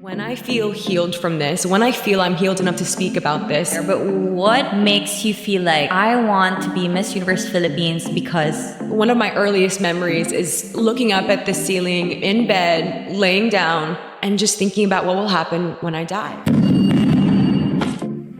When I feel healed from this, when I feel I'm healed enough to speak about this. But what makes you feel like I want to be Miss Universe Philippines because... One of my earliest memories is looking up at the ceiling in bed, laying down, and just thinking about what will happen when I die.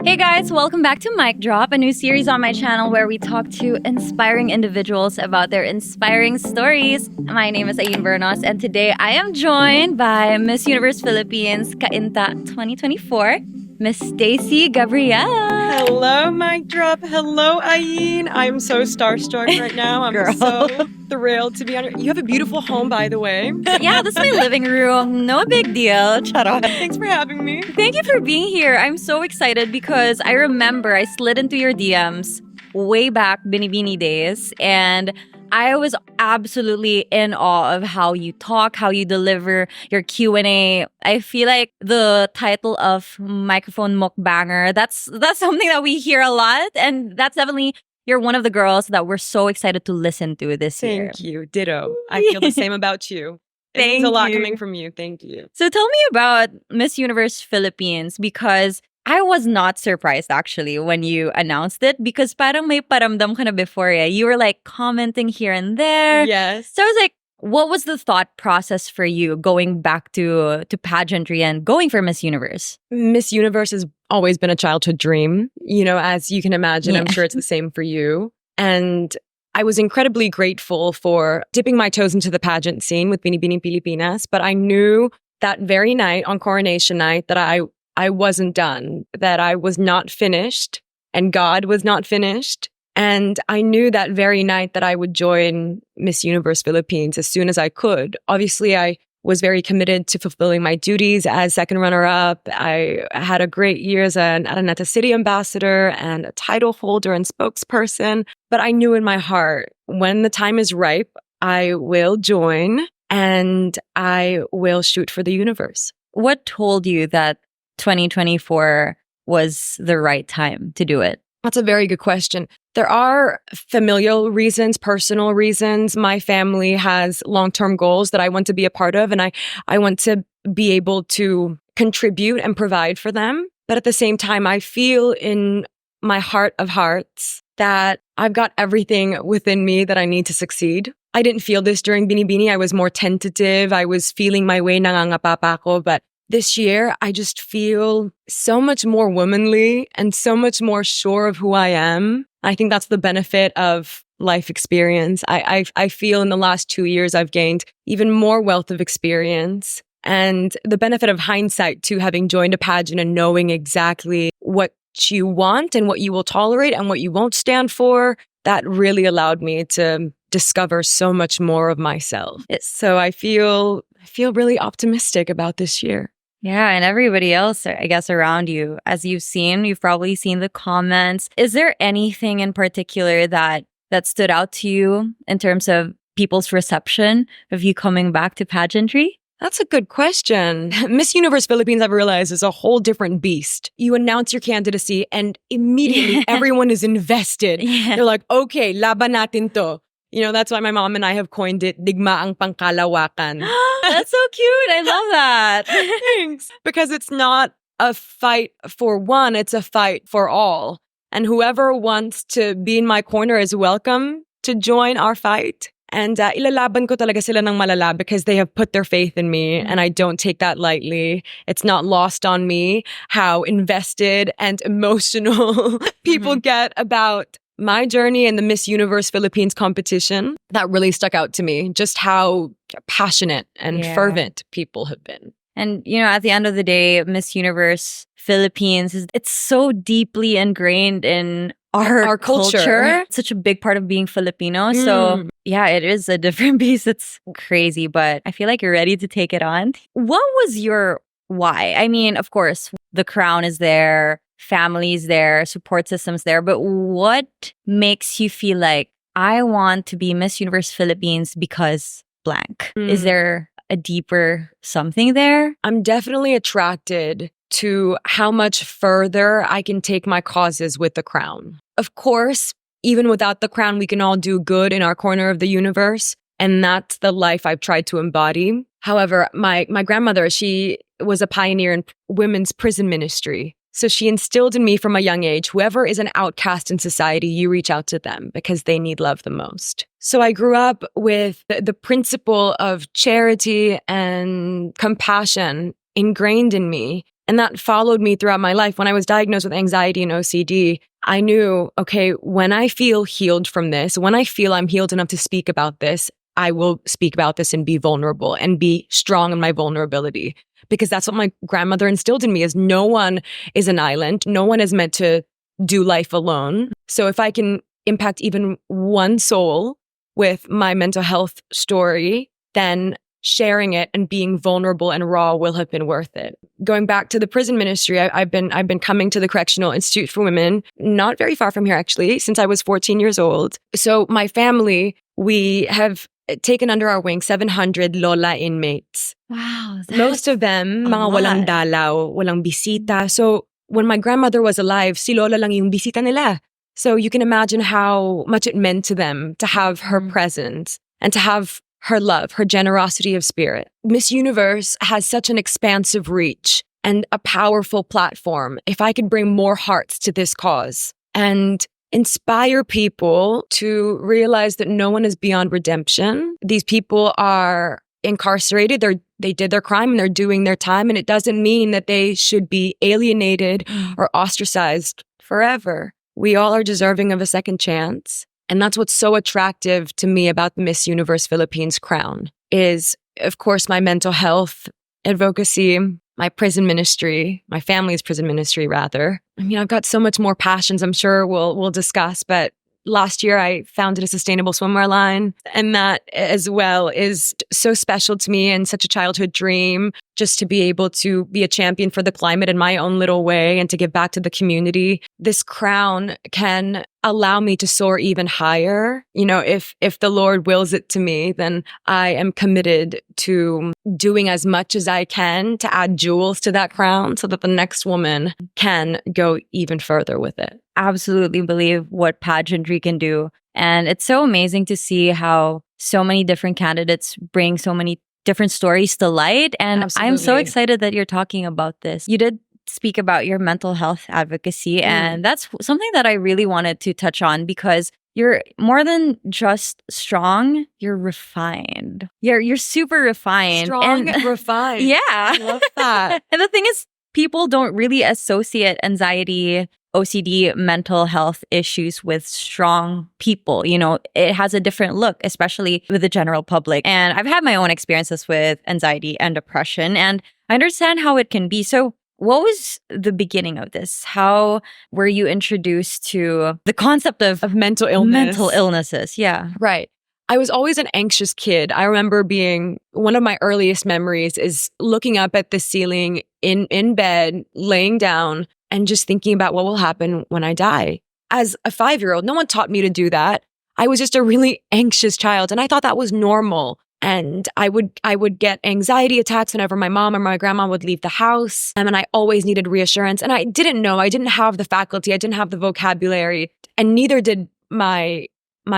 Hey guys, welcome back to Mic Drop, a new series on my channel where we talk to inspiring individuals about their inspiring stories. My name is Bernos, and today I am joined by Miss Universe Philippines Kainta 2024, Miss Stacey Gabriel. Hello, Mic Drop. Hello, Ayin. I'm so starstruck right now. I'm so thrilled to be on. You have a beautiful home, by the way. Yeah, this is my living room. No big deal. Charot. Thanks for having me. Thank you for being here. I'm so excited because I remember I slid into your DMs way back Binibini days, and I was absolutely in awe of how you talk, how you deliver your Q&A. I feel like the title of microphone mukbanger, that's something that we hear a lot, and that's definitely, you're one of the girls that we're so excited to listen to this year. Thank you. Ditto. I feel the same about you. It means a lot coming from you. Thank you. So tell me about Miss Universe Philippines, because I was not surprised actually when you announced it, because parang may paramdam ka na before eh. You were like commenting here and there. Yes. So I was like, what was the thought process for you going back to pageantry and going for Miss Universe? Miss Universe has always been a childhood dream. You know, as you can imagine, I'm sure it's the same for you. And I was incredibly grateful for dipping my toes into the pageant scene with Binibining Pilipinas. But I knew that very night on Coronation night that I wasn't done, that I was not finished, and God was not finished. And I knew that very night that I would join Miss Universe Philippines as soon as I could. Obviously, I was very committed to fulfilling my duties as second runner-up. I had a great year as an Araneta City ambassador and a title holder and spokesperson. But I knew in my heart, when the time is ripe, I will join and I will shoot for the universe. What told you that 2024 was the right time to do it? That's a very good question. There are familial reasons, personal reasons. My family has long-term goals that I want to be a part of, and I want to be able to contribute and provide for them. But at the same time, I feel in my heart of hearts that I've got everything within me that I need to succeed. I didn't feel this during Binibini. I was more tentative. I was feeling my way, nangangapa ako, but this year, I just feel so much more womanly and so much more sure of who I am. I think that's the benefit of life experience. I feel in the last 2 years, I've gained even more wealth of experience, and the benefit of hindsight too, having joined a pageant and knowing exactly what you want and what you will tolerate and what you won't stand for. That really allowed me to discover so much more of myself. So I feel really optimistic about this year. Yeah, and everybody else, I guess, around you. As you've probably seen the comments. Is there anything in particular that stood out to you in terms of people's reception of you coming back to pageantry? That's a good question. Miss Universe Philippines, I've realized, is a whole different beast. You announce your candidacy and immediately everyone is invested. They're like, okay, laban natin to. You know, that's why my mom and I have coined it, digmaang pangkalawakan. That's so cute. I love that. Thanks. Because it's not a fight for one, it's a fight for all. And whoever wants to be in my corner is welcome to join our fight. And ilalaban ko talaga sila ng malala because they have put their faith in me, and I don't take that lightly. It's not lost on me how invested and emotional people get about my journey in the Miss Universe Philippines competition. That really stuck out to me, just how passionate and fervent people have been. And, you know, at the end of the day, Miss Universe Philippines, it's so deeply ingrained in our culture. Such a big part of being Filipino. So, yeah, it is a different beast. It's crazy, but I feel like you're ready to take it on. What was your why? I mean, of course, the crown is there, families there, support systems there, but what makes you feel like I want to be Miss Universe Philippines because blank? Is there a deeper something there? I'm definitely attracted to how much further I can take my causes with the crown. Of course, even without the crown, we can all do good in our corner of the universe. And that's the life I've tried to embody. However, my grandmother, she was a pioneer in women's prison ministry. So she instilled in me from a young age, whoever is an outcast in society, you reach out to them because they need love the most. So I grew up with the principle of charity and compassion ingrained in me. And that followed me throughout my life. When I was diagnosed with anxiety and OCD, I knew, okay, when I feel healed from this, when I feel I'm healed enough to speak about this, I will speak about this and be vulnerable and be strong in my vulnerability. Because that's what my grandmother instilled in me, is no one is an island. No one is meant to do life alone. So if I can impact even one soul with my mental health story, then sharing it and being vulnerable and raw will have been worth it. Going back to the prison ministry, I've been coming to the Correctional Institute for Women, not very far from here actually, since I was 14 years old. So my family, we have taken under our wing 700 Lola inmates. Wow. Most of them, mga walang dalaw, walang bisita. So when my grandmother was alive, si Lola lang yung bisita nila. So you can imagine how much it meant to them to have her presence and to have her love, her generosity of spirit. Miss Universe has such an expansive reach and a powerful platform. If I could bring more hearts to this cause and inspire people to realize that no one is beyond redemption. These people are incarcerated. They did their crime and they're doing their time. And it doesn't mean that they should be alienated or ostracized forever. We all are deserving of a second chance. And that's what's so attractive to me about the Miss Universe Philippines crown is, of course, my mental health advocacy, my prison ministry, my family's prison ministry, rather. I mean, I've got so much more passions I'm sure we'll discuss, but last year I founded a sustainable swimwear line, and that as well is so special to me and such a childhood dream, just to be able to be a champion for the climate in my own little way and to give back to the community. This crown can allow me to soar even higher. You know, if the Lord wills it to me, then I am committed to doing as much as I can to add jewels to that crown so that the next woman can go even further with it. Absolutely believe what pageantry can do. And it's so amazing to see how so many different candidates bring so many different stories to light. And Absolutely. I'm so excited that you're talking about this. You did speak about your mental health advocacy, and that's something that I really wanted to touch on because you're more than just strong, you're refined. You're super refined. Strong and refined. Yeah. I love that. And the thing is, people don't really associate anxiety, OCD, mental health issues with strong people. You know, it has a different look, especially with the general public. And I've had my own experiences with anxiety and depression, and I understand how it can be. So what was the beginning of this? How were you introduced to the concept of mental illness? Mental illnesses, yeah. Right. I was always an anxious kid. I remember being, one of my earliest memories is looking up at the ceiling in bed, laying down, and just thinking about what will happen when I die. As a 5-year-old, no one taught me to do that. I was just a really anxious child, and I thought that was normal. And I would get anxiety attacks whenever my mom or my grandma would leave the house. And I always needed reassurance. And I didn't know. I didn't have the faculty. I didn't have the vocabulary. And neither did my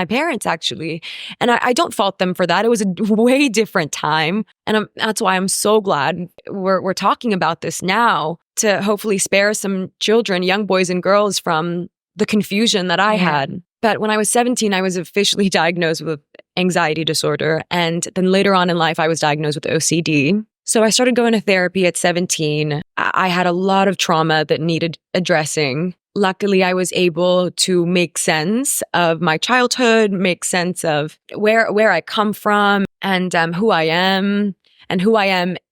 parents, actually. And I don't fault them for that. It was a way different time. And that's why I'm so glad we're talking about this now to hopefully spare some children, young boys and girls, from the confusion that I had. But when I was 17, I was officially diagnosed with anxiety disorder. And then later on in life, I was diagnosed with OCD. So I started going to therapy at 17. I had a lot of trauma that needed addressing. Luckily, I was able to make sense of my childhood, make sense of where I come from and who I am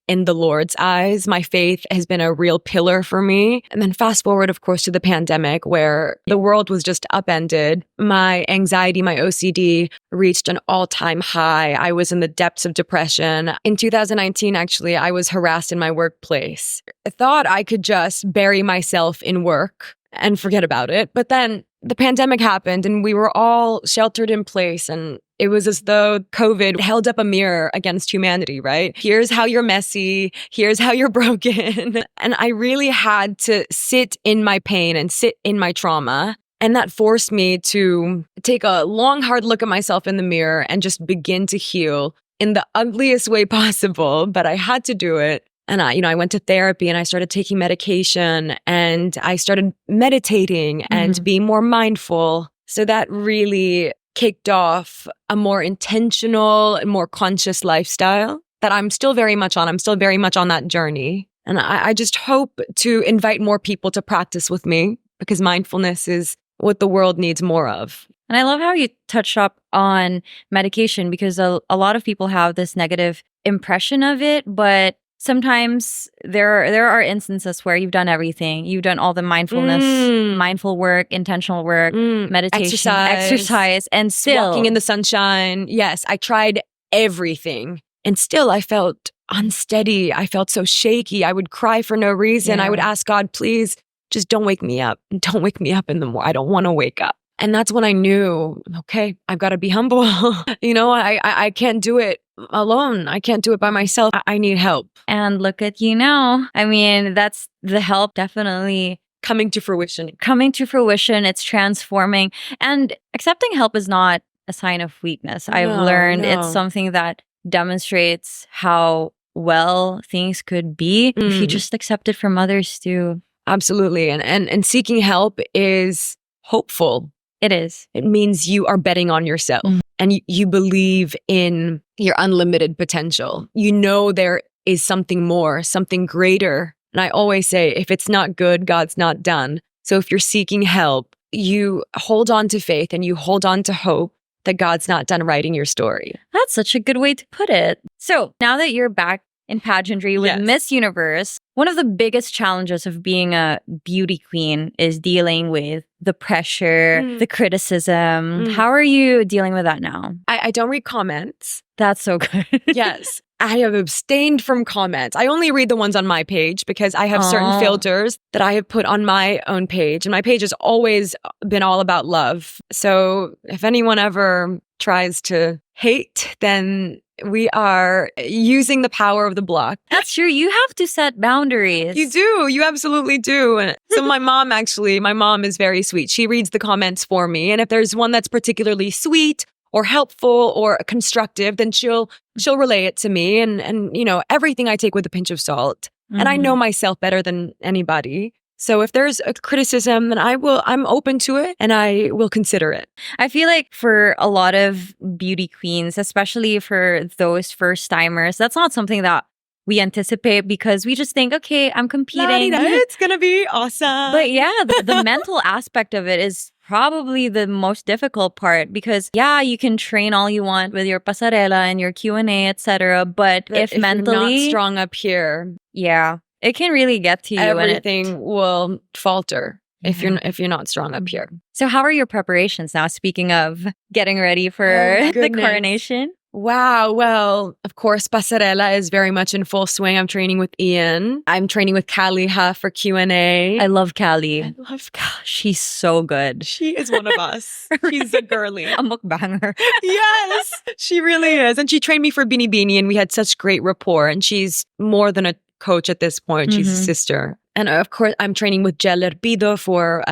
in the Lord's eyes. My faith has been a real pillar for me. And then fast forward, of course, to the pandemic where the world was just upended. My anxiety, my OCD reached an all-time high. I was in the depths of depression. In 2019, actually, I was harassed in my workplace. I thought I could just bury myself in work and forget about it. But then the pandemic happened and we were all sheltered in place, and it was as though COVID held up a mirror against humanity, right? Here's how you're messy. Here's how you're broken. And I really had to sit in my pain and sit in my trauma. And that forced me to take a long, hard look at myself in the mirror and just begin to heal in the ugliest way possible. But I had to do it. And I went to therapy and I started taking medication and I started meditating and being more mindful. So that really kicked off a more intentional and more conscious lifestyle that I'm still very much on. I'm still very much on that journey. And I just hope to invite more people to practice with me because mindfulness is what the world needs more of. And I love how you touched up on medication because a lot of people have this negative impression of it, but sometimes there are instances where you've done everything. You've done all the mindful work, intentional work, meditation, exercise, and still walking in the sunshine. Yes, I tried everything. And still I felt unsteady. I felt so shaky. I would cry for no reason. I would ask God, please, just don't wake me up. Don't wake me up in the morning. I don't want to wake up. And that's when I knew, okay, I've got to be humble. I can't do it alone. I can't do it by myself. I need help. And look at you now. I mean, that's the help definitely coming to fruition. It's transforming. And accepting help is not a sign of weakness. I've learned it's something that demonstrates how well things could be if you just accept it from others too. Absolutely. And seeking help is hopeful. It is. It means you are betting on yourself and you believe in your unlimited potential. You know there is something more, something greater. And I always say, if it's not good, God's not done. So if you're seeking help, you hold on to faith and you hold on to hope that God's not done writing your story. That's such a good way to put it. So now that you're back in pageantry with Miss Universe, one of the biggest challenges of being a beauty queen is dealing with the pressure, the criticism. How are you dealing with that now? I don't read comments. That's so good. Yes. I have abstained from comments. I only read the ones on my page because I have certain filters that I have put on my own page. And my page has always been all about love. So if anyone ever tries to hate, then we are using the power of the block. That's true. You have to set boundaries. You do. You absolutely do. And so my mom is very sweet. She reads the comments for me. And if there's one that's particularly sweet or helpful or constructive, then she'll relay it to me. And everything I take with a pinch of salt. And I know myself better than anybody. So if there's a criticism, then I'm open to it and I will consider it. I feel like for a lot of beauty queens, especially for those first timers, that's not something that we anticipate because we just think, okay, I'm competing. It's going to be awesome. But yeah, the mental aspect of it is probably the most difficult part because you can train all you want with your pasarela and your Q&A, etc. But if mentally you're not strong up here, it can really get to you. Everything will falter if you're not strong up here. So how are your preparations now? Speaking of getting ready for the coronation. Wow. Well, of course, pasarela is very much in full swing. I'm training with Ian. I'm training with Kaliha for Q&A. I love Callie. I love Callie. She's so good. She is one of us. She's a girly. A mukbanger. Yes, she really is. And she trained me for Bini Bini and we had such great rapport. And she's more than a coach at this point. She's a sister. And of course, I'm training with Jel Erpido for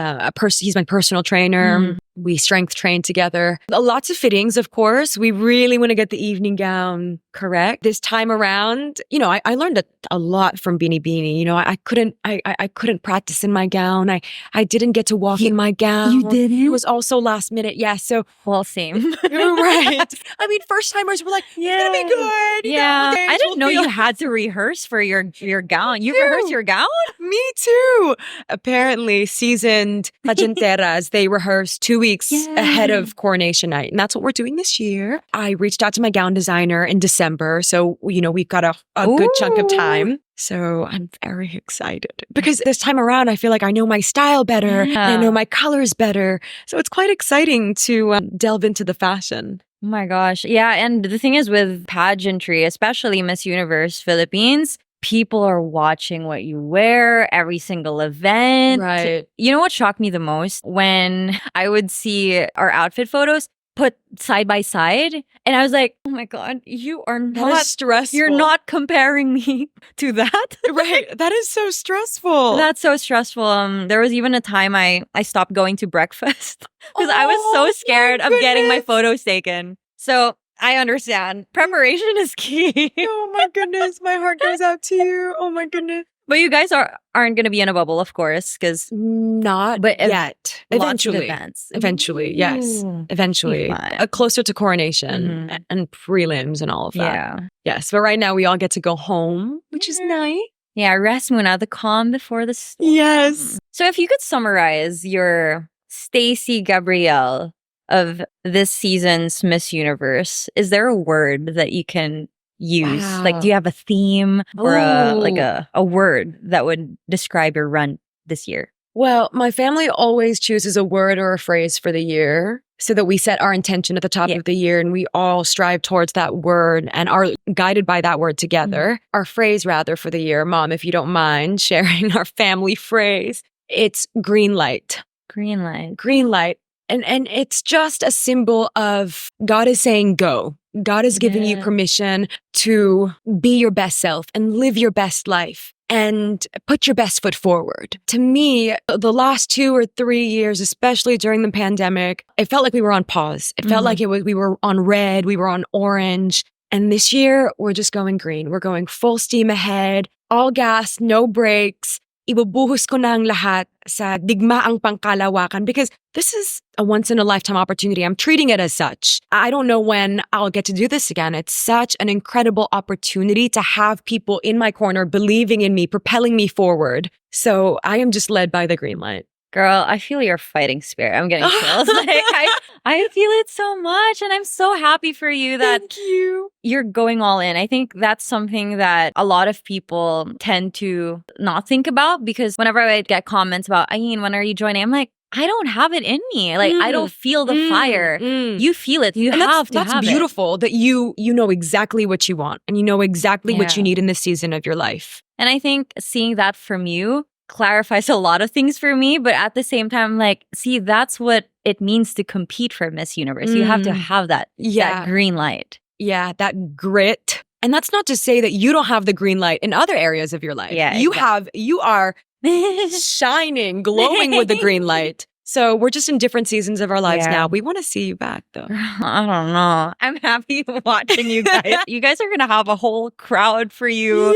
he's my personal trainer. We strength train together. Lots of fittings, of course. We really want to get the evening gown correct. This time around, I learned a lot from Bini Bini. I couldn't practice in my gown. I didn't get to walk in my gown. You didn't? It was also last minute. Yeah. So same. Right. I mean, first timers were like, it's gonna be good. Yeah. I didn't know you had to rehearse for your gown. You rehearsed your gown? Me too. Apparently, seasoned pageanteras, they rehearse 2 weeks ahead of coronation night. And that's what we're doing this year. I reached out to my gown designer in December. So, we've got a good chunk of time. So I'm very excited because this time around, I feel like I know my style better. And I know my colors better. So it's quite exciting to delve into the fashion. Oh my gosh. Yeah. And the thing is with pageantry, especially Miss Universe Philippines, people are watching what you wear, every single event. Right. You know what shocked me the most? When I would see our outfit photos put side by side. And I was like, oh my God, you are not. That is stressful. You're not comparing me to that. Right. That is so stressful. That's so stressful. There was even a time I stopped going to breakfast because I was so scared of getting my photos taken. So I understand. Preparation is key. Oh my goodness. My heart goes out to you. Oh my goodness. But you guys aren't going to be in a bubble, of course, because not yet. Eventually. Eventually, yes. Eventually. Closer to coronation and prelims and all of that. Yeah. Yes, but right now we all get to go home, which is nice. Yeah, rest muna, the calm before the storm. Yes. So if you could summarize your Stacey Gabriel of this season's Miss Universe, is there a word that you can use? Wow. Like, do you have a theme or a word that would describe your run this year? Well, my family always chooses a word or a phrase for the year so that we set our intention at the top of the year and we all strive towards that word and are guided by that word together. Our phrase, rather, for the year, Mom, if you don't mind sharing our family phrase, it's green light. Green light. Green light. And it's just a symbol of God is saying go. God is giving you permission to be your best self and live your best life and put your best foot forward. To me, the last 2 or 3 years, especially during the pandemic, it felt like we were on pause. It felt like we were on red, we were on orange. And this year, we're just going green. We're going full steam ahead, all gas, no brakes. Ibubuhos ko na ang lahat sa digmaang pangkalawakan because this is a once-in-a-lifetime opportunity. I'm treating it as such. I don't know when I'll get to do this again. It's such an incredible opportunity to have people in my corner believing in me, propelling me forward. So I am just led by the green light. Girl, I feel your fighting spirit. I'm getting chills. I feel it so much. And I'm so happy for you that you're going all in. I think that's something that a lot of people tend to not think about because whenever I get comments about, Ayin, when are you joining? I'm like, I don't have it in me. Like, I don't feel the fire. You feel it. You have to have it. That's beautiful that you know exactly what you want and you know exactly what you need in this season of your life. And I think seeing that from you clarifies a lot of things for me, but at the same time, like, see, that's what it means to compete for Miss Universe. You have to have that green light. Yeah, that grit. And that's not to say that you don't have the green light in other areas of your life. Yeah, you are shining, glowing with the green light. So we're just in different seasons of our lives now. We want to see you back, though. I don't know. I'm happy watching you guys. You guys are going to have a whole crowd for you. Yeah.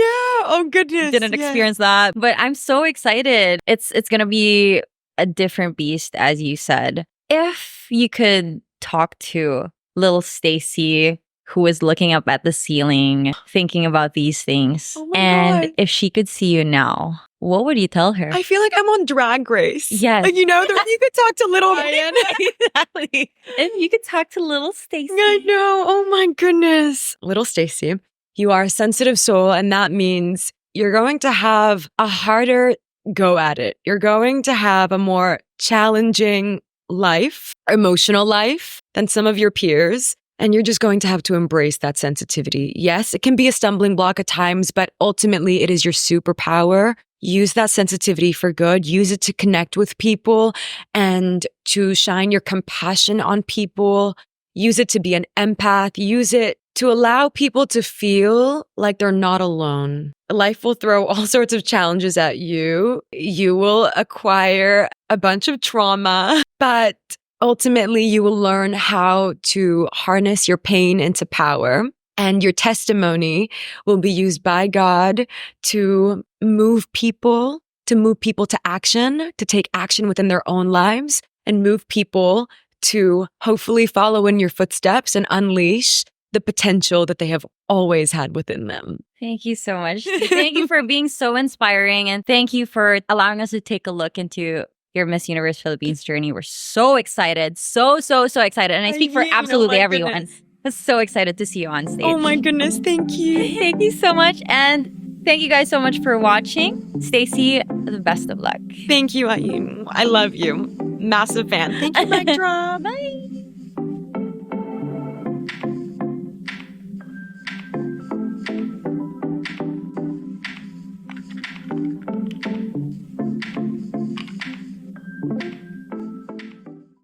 Oh, goodness. Didn't experience that. But I'm so excited. It's going to be a different beast, as you said. If you could talk to little Stacey, who is looking up at the ceiling, thinking about these things, and if she could see you now, what would you tell her? I feel like I'm on Drag Race. Yes. Like, you know, if you could talk to little Ryan. Exactly. If you could talk to little Stacey. I know. Oh my goodness. Little Stacey, you are a sensitive soul, and that means you're going to have a harder go at it. You're going to have a more challenging life, emotional life than some of your peers. And you're just going to have to embrace that sensitivity. Yes, it can be a stumbling block at times, but ultimately it is your superpower. Use that sensitivity for good. Use it to connect with people and to shine your compassion on people. Use it to be an empath. Use it to allow people to feel like they're not alone. Life will throw all sorts of challenges at you. You will acquire a bunch of trauma, but ultimately, you will learn how to harness your pain into power, and your testimony will be used by God to move people to action, to take action within their own lives, and move people to hopefully follow in your footsteps and unleash the potential that they have always had within them. Thank you so much. Thank you for being so inspiring, and thank you for allowing us to take a look into your Miss Universe Philippines journey. We're so excited. So excited. And I speak for absolutely everyone. I'm so excited to see you on stage. Oh my goodness. Thank you. Thank you so much. And thank you guys so much for watching. Stacey, the best of luck. Thank you, Ayin. I love you. Massive fan. Thank you, mic drop. Bye.